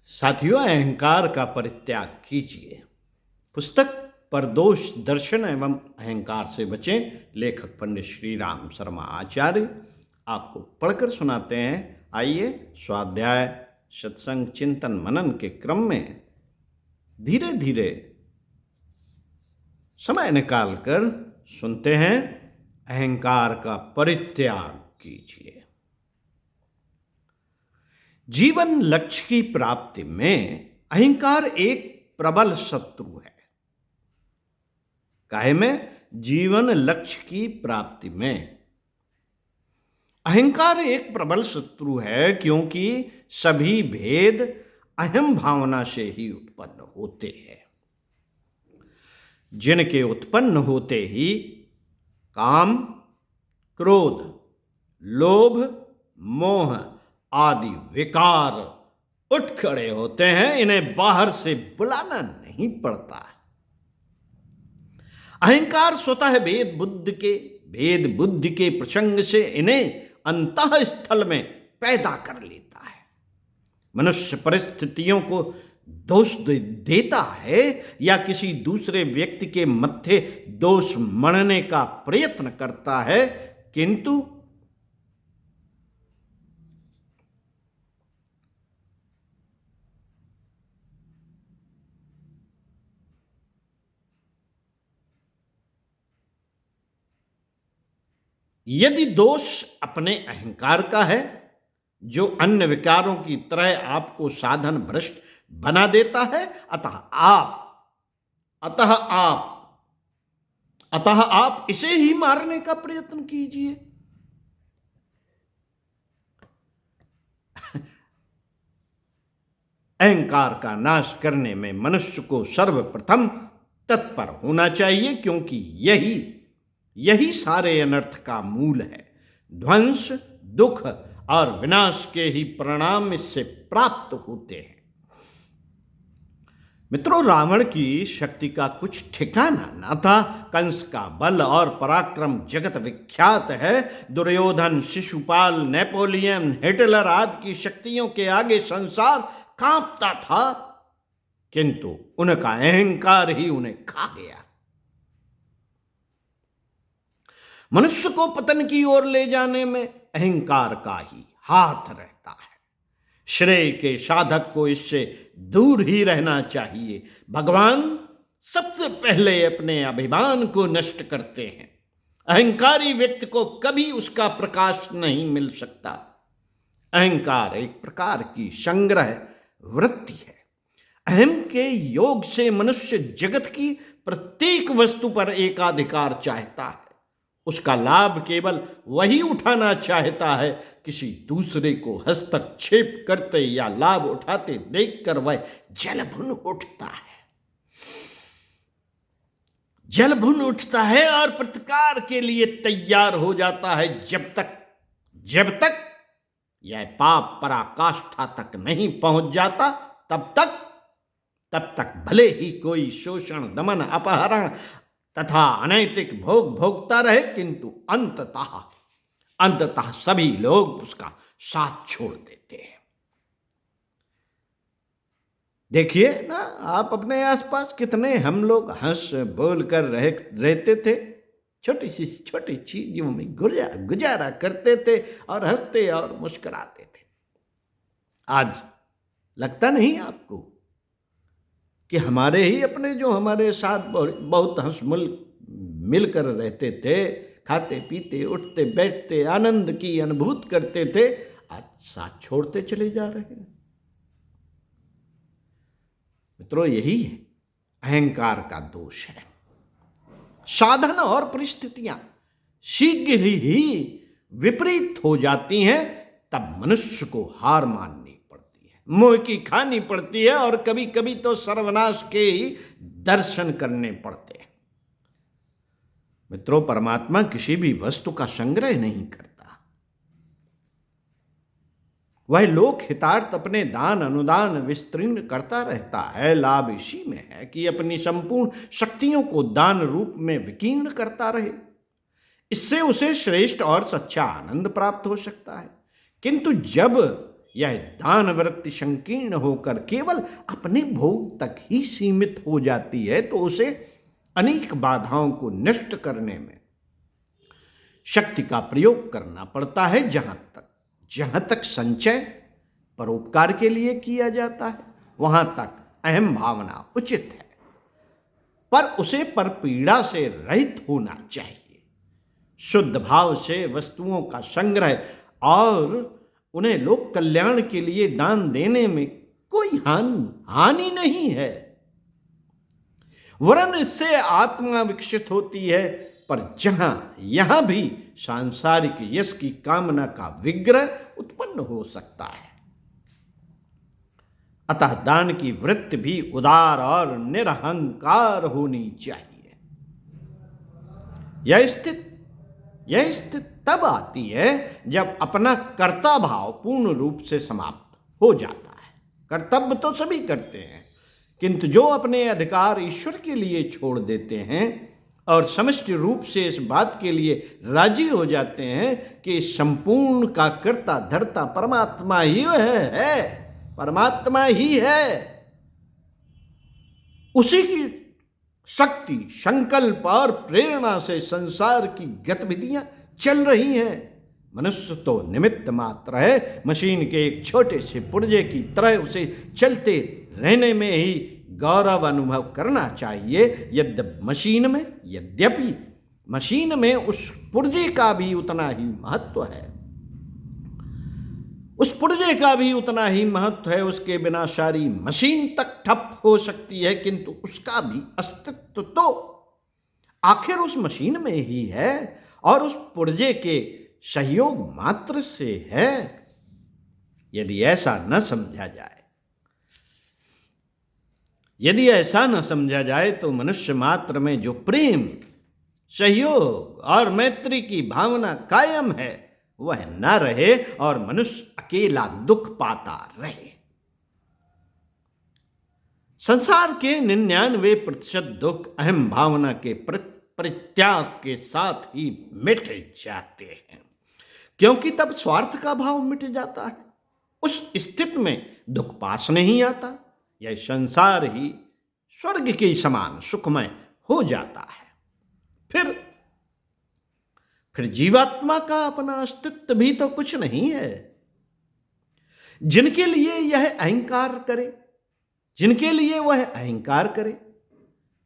साथियों, अहंकार का परित्याग कीजिए। पुस्तक परदोष दर्शन एवं अहंकार से बचें, लेखक पंडित श्री राम शर्मा आचार्य आपको पढ़कर सुनाते हैं। आइए स्वाध्याय सत्संग चिंतन मनन के क्रम में धीरे धीरे समय निकालकर सुनते हैं। अहंकार का परित्याग कीजिए। जीवन लक्ष्य की प्राप्ति में अहंकार एक प्रबल शत्रु है। काहे में? जीवन लक्ष्य की प्राप्ति में अहंकार एक प्रबल शत्रु है, क्योंकि सभी भेद अहम भावना से ही उत्पन्न होते हैं, जिनके उत्पन्न होते ही काम, क्रोध, लोभ, मोह आदि विकार उठ खड़े होते हैं। इन्हें बाहर से बुलाना नहीं पड़ता। अहंकार स्वतः भेद बुद्धि के प्रसंग से इन्हें अंतः स्थल में पैदा कर लेता है। मनुष्य परिस्थितियों को दोष देता है या किसी दूसरे व्यक्ति के मत्थे दोष मढ़ने का प्रयत्न करता है, किंतु यदि दोष अपने अहंकार का है, जो अन्य विकारों की तरह आपको साधन भ्रष्ट बना देता है, अतः आप इसे ही मारने का प्रयत्न कीजिए। अहंकार का नाश करने में मनुष्य को सर्वप्रथम तत्पर होना चाहिए, क्योंकि यही सारे अनर्थ का मूल है। ध्वंस, दुख और विनाश के ही परिणाम इससे प्राप्त होते हैं। मित्रों, रावण की शक्ति का कुछ ठिकाना न था। कंस का बल और पराक्रम जगत विख्यात है। दुर्योधन, शिशुपाल, नेपोलियन, हिटलर आदि की शक्तियों के आगे संसार कांपता था, किंतु उनका अहंकार ही उन्हें खा गया। मनुष्य को पतन की ओर ले जाने में अहंकार का ही हाथ रहता है। श्रेय के साधक को इससे दूर ही रहना चाहिए। भगवान सबसे पहले अपने अभिमान को नष्ट करते हैं। अहंकारी व्यक्ति को कभी उसका प्रकाश नहीं मिल सकता। अहंकार एक प्रकार की संग्रह वृत्ति है। अहम के योग से मनुष्य जगत की प्रत्येक वस्तु पर एकाधिकार चाहता है। उसका लाभ केवल वही उठाना चाहता है। किसी दूसरे को हस्तक्षेप करते या लाभ उठाते देखकर वह जलभुन उठता है और प्रतिकार के लिए तैयार हो जाता है। जब तक यह पाप पराकाष्ठा तक नहीं पहुंच जाता, तब तक भले ही कोई शोषण, दमन, अपहरण तथा अनैतिक भोग भोगता रहे, किंतु अंततः सभी लोग उसका साथ छोड़ देते हैं। देखिए ना, आप अपने आसपास कितने हम लोग हंस बोल कर रहते थे। छोटी चीजों में गुजारा करते थे और हंसते और मुस्कुराते थे। आज लगता नहीं आपको कि हमारे ही अपने जो हमारे साथ बहुत हंस मिलकर रहते थे, खाते पीते उठते बैठते आनंद की अनुभूति करते थे, आज साथ छोड़ते चले जा रहे हैं। मित्रों, यही है अहंकार का दोष है। साधन और परिस्थितियां शीघ्र ही विपरीत हो जाती हैं, तब मनुष्य को हार माननी पड़ती है, मोह की खानी पड़ती है और कभी कभी तो सर्वनाश के ही दर्शन करने पड़ते हैं। मित्रों, परमात्मा किसी भी वस्तु का संग्रह नहीं करता। वह लोक हितार्थ अपने दान अनुदान विस्तीर्ण करता रहता है। लाभ इसी में है कि अपनी संपूर्ण शक्तियों को दान रूप में विकीर्ण करता रहे। इससे उसे श्रेष्ठ और सच्चा आनंद प्राप्त हो सकता है। किंतु जब यह दान वृत्ति संकीर्ण होकर केवल अपने भोग तक ही सीमित हो जाती है तो उसे अनेक बाधाओं को नष्ट करने में शक्ति का प्रयोग करना पड़ता है। जहां तक संचय परोपकार के लिए किया जाता है वहां तक अहम भावना उचित है, पर उसे परपीड़ा से रहित होना चाहिए। शुद्ध भाव से वस्तुओं का संग्रह और उन्हें लोक कल्याण के लिए दान देने में कोई हानि नहीं है, वरन इससे आत्मा विकसित होती है। पर यहां भी सांसारिक यश की कामना का विग्रह उत्पन्न हो सकता है। अतः दान की वृत्ति भी उदार और निरहंकार होनी चाहिए। यह स्थिति तब आती है जब अपना कर्ता भाव पूर्ण रूप से समाप्त हो जाता है। कर्तव्य तो सभी करते हैं, किंतु जो अपने अधिकार ईश्वर के लिए छोड़ देते हैं और समष्टि रूप से इस बात के लिए राजी हो जाते हैं कि संपूर्ण का कर्ता धर्ता परमात्मा ही है, परमात्मा ही है, उसी की शक्ति संकल्प और प्रेरणा से संसार की गतिविधियां चल रही हैं। मनुष्य तो निमित्त मात्र है, मशीन के एक छोटे से पुर्जे की तरह उसे चलते रहने में ही गौरव अनुभव करना चाहिए। यद्यपि मशीन में उस पुर्जे का भी उतना ही महत्व है, उस पुर्जे का भी उतना ही महत्व है। उसके बिना सारी मशीन तक ठप हो सकती है, किंतु उसका भी अस्तित्व तो आखिर उस मशीन में ही है और उस पुर्जे के सहयोग मात्र से है। यदि ऐसा न समझा जाए तो मनुष्य मात्र में जो प्रेम, सहयोग और मैत्री की भावना कायम है वह न रहे और मनुष्य अकेला दुख पाता रहे। संसार के 99% दुख अहम भावना के परित्याग के साथ ही मिट जाते हैं, क्योंकि तब स्वार्थ का भाव मिट जाता है। उस स्थिति में दुख पास नहीं आता। यह संसार ही स्वर्ग के समान सुखमय हो जाता है। फिर जीवात्मा का अपना अस्तित्व भी तो कुछ नहीं है। जिनके लिए वह अहंकार करे,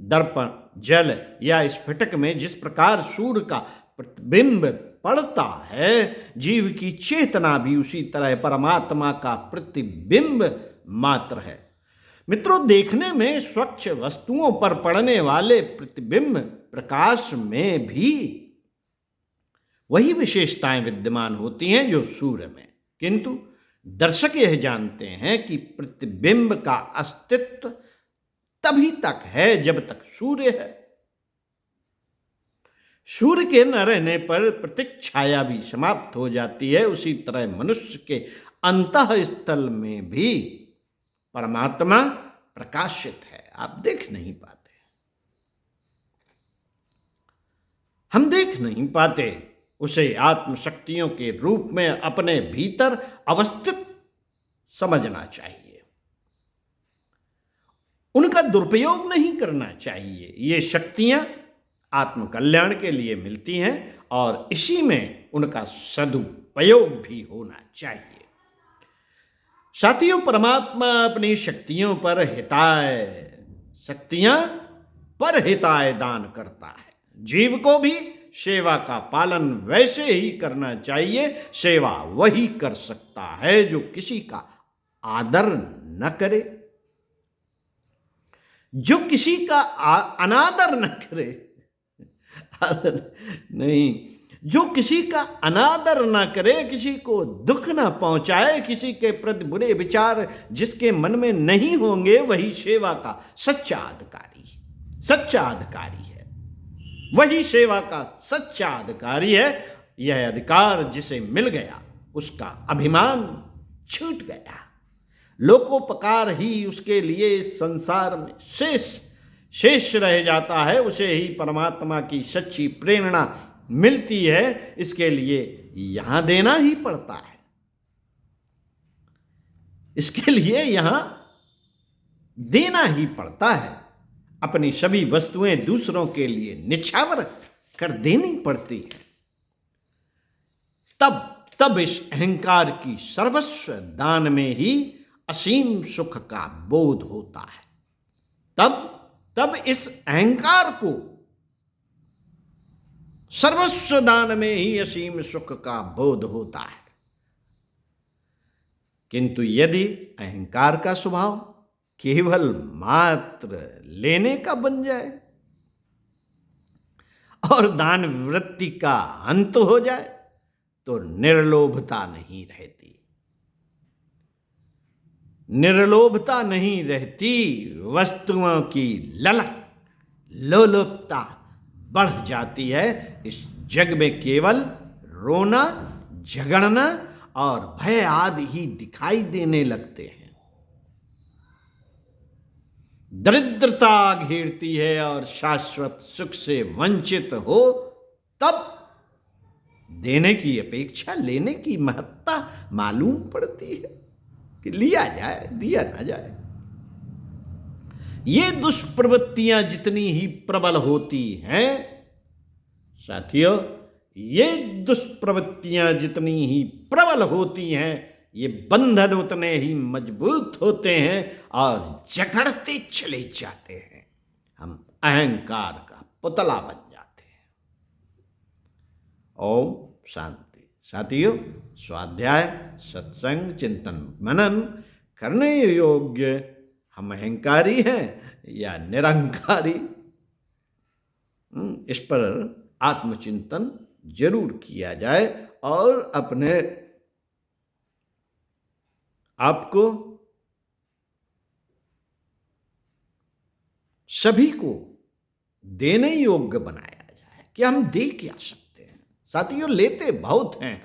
दर्पण, जल या स्फटिक में जिस प्रकार सूर्य का प्रतिबिंब पड़ता है, जीव की चेतना भी उसी तरह परमात्मा का प्रतिबिंब मात्र है। मित्रों, देखने में स्वच्छ वस्तुओं पर पड़ने वाले प्रतिबिंब प्रकाश में भी वही विशेषताएं विद्यमान होती हैं जो सूर्य में, किंतु दर्शक यह जानते हैं कि प्रतिबिंब का अस्तित्व तभी तक है जब तक सूर्य है। सूर्य के न रहने पर प्रतिच्छाया भी समाप्त हो जाती है। उसी तरह मनुष्य के अंतःस्थल में भी परमात्मा प्रकाशित है। आप देख नहीं पाते, हम देख नहीं पाते। उसे आत्मशक्तियों के रूप में अपने भीतर अवस्थित समझना चाहिए, उनका दुरुपयोग नहीं करना चाहिए। ये शक्तियां आत्मकल्याण के लिए मिलती हैं और इसी में उनका सदुपयोग भी होना चाहिए। साथियों, परमात्मा अपनी शक्तियों पर हिताय दान करता है। जीव को भी सेवा का पालन वैसे ही करना चाहिए। सेवा वही कर सकता है जो किसी का आदर न करे, जो किसी का अनादर न करे। जो किसी का अनादर ना करे, किसी को दुख ना पहुंचाए, किसी के प्रति बुरे विचार जिसके मन में नहीं होंगे, वही सेवा का सच्चा अधिकारी है। वही सेवा का सच्चा अधिकारी है। यह अधिकार जिसे मिल गया उसका अभिमान छूट गया। लोकोपकार ही उसके लिए इस संसार में शेष रह जाता है। उसे ही परमात्मा की सच्ची प्रेरणा मिलती है। इसके लिए यहां देना ही पड़ता है। इसके लिए यहां देना ही पड़ता है। अपनी सभी वस्तुएं दूसरों के लिए निछावर कर देनी पड़ती है। तब इस अहंकार की सर्वस्व दान में ही असीम सुख का बोध होता है। तब इस अहंकार को सर्वस्व दान में ही असीम सुख का बोध होता है। किंतु यदि अहंकार का स्वभाव केवल मात्र लेने का बन जाए और दान वृत्ति का अंत हो जाए तो निर्लोभता नहीं रहती। निर्लोभता नहीं रहती, वस्तुओं की लोलुपता बढ़ जाती है। इस जग में केवल रोना, झगड़ना और भय आदि ही दिखाई देने लगते हैं। दरिद्रता घेरती है और शाश्वत सुख से वंचित हो तब देने की अपेक्षा लेने की महत्ता मालूम पड़ती है कि लिया जाए, दिया ना जाए। ये दुष्प्रवृत्तियां जितनी ही प्रबल होती हैं साथियों, ये दुष्प्रवृत्तियां जितनी ही प्रबल होती हैं, ये बंधन उतने ही मजबूत होते हैं और जकड़ते चले जाते हैं। हम अहंकार का पुतला बन जाते हैं। ओम शांति। साथियों, स्वाध्याय, सत्संग, चिंतन, मनन करने योग्य हम अहंकारी हैं या निरंकारी, इस पर आत्मचिंतन जरूर किया जाए और अपने आपको सभी को देने योग्य बनाया जाए कि हम दे क्या सकते हैं। साथियों, लेते बहुत हैं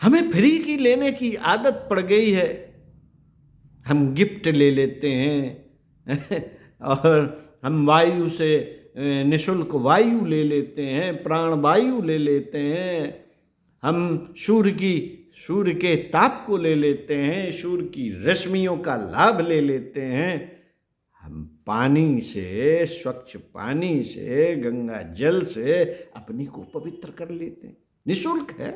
हमें फ्री की लेने की आदत पड़ गई है। हम गिफ्ट ले लेते हैं और हम वायु से निःशुल्क वायु ले लेते हैं, प्राण वायु ले लेते हैं, हम सूर्य के ताप को ले लेते हैं, सूर्य की रश्मियों का लाभ ले लेते हैं। हम पानी से, स्वच्छ पानी से, गंगा जल से अपनी को पवित्र कर लेते हैं। निःशुल्क है,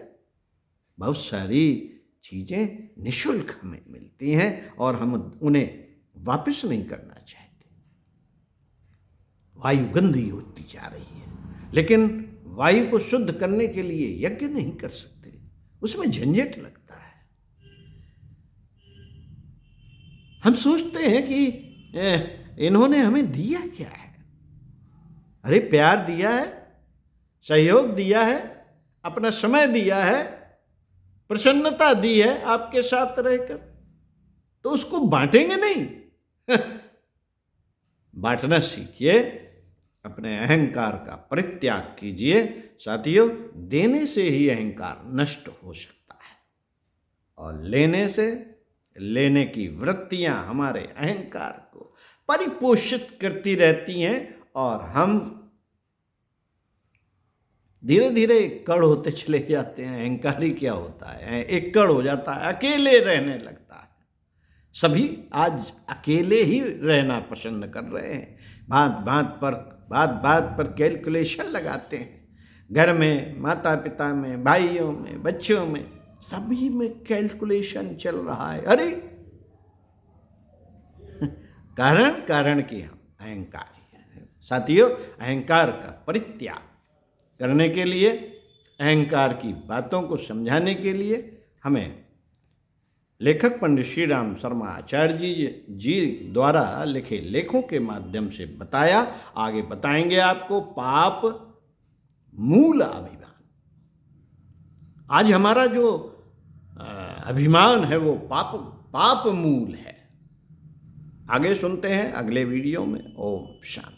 बहुत सारी चीजें निःशुल्क हमें मिलती हैं और हम उन्हें वापस नहीं करना चाहते। वायु गंदी होती जा रही है, लेकिन वायु को शुद्ध करने के लिए यज्ञ नहीं कर सकते, उसमें झंझट लगता है। हम सोचते हैं कि इन्होंने हमें दिया क्या है। अरे प्यार दिया है, सहयोग दिया है, अपना समय दिया है, प्रसन्नता दी है आपके साथ रहकर, तो उसको बांटेंगे नहीं। बांटना सीखिए, अपने अहंकार का परित्याग कीजिए। साथियों, देने से ही अहंकार नष्ट हो सकता है और लेने की वृत्तियां हमारे अहंकार को परिपोषित करती रहती हैं और हम धीरे धीरे एकड़ होते चले जाते हैं। अहंकारी क्या होता है, एकड़ हो जाता है, अकेले रहने लगता है। सभी आज अकेले ही रहना पसंद कर रहे हैं। बात बात पर कैलकुलेशन लगाते हैं। घर में, माता पिता में, भाइयों में, बच्चों में, सभी में कैलकुलेशन चल रहा है। अरे कारण कि हम अहंकारी हैं। साथियों, अहंकार का परित्याग करने के लिए, अहंकार की बातों को समझाने के लिए हमें लेखक पंडित श्री राम शर्मा आचार्य जी द्वारा लिखे लेखों के माध्यम से बताया। आगे बताएंगे आपको पाप मूल अभिमान। आज हमारा जो अभिमान है वो पाप मूल है। आगे सुनते हैं अगले वीडियो में। ओम शांति।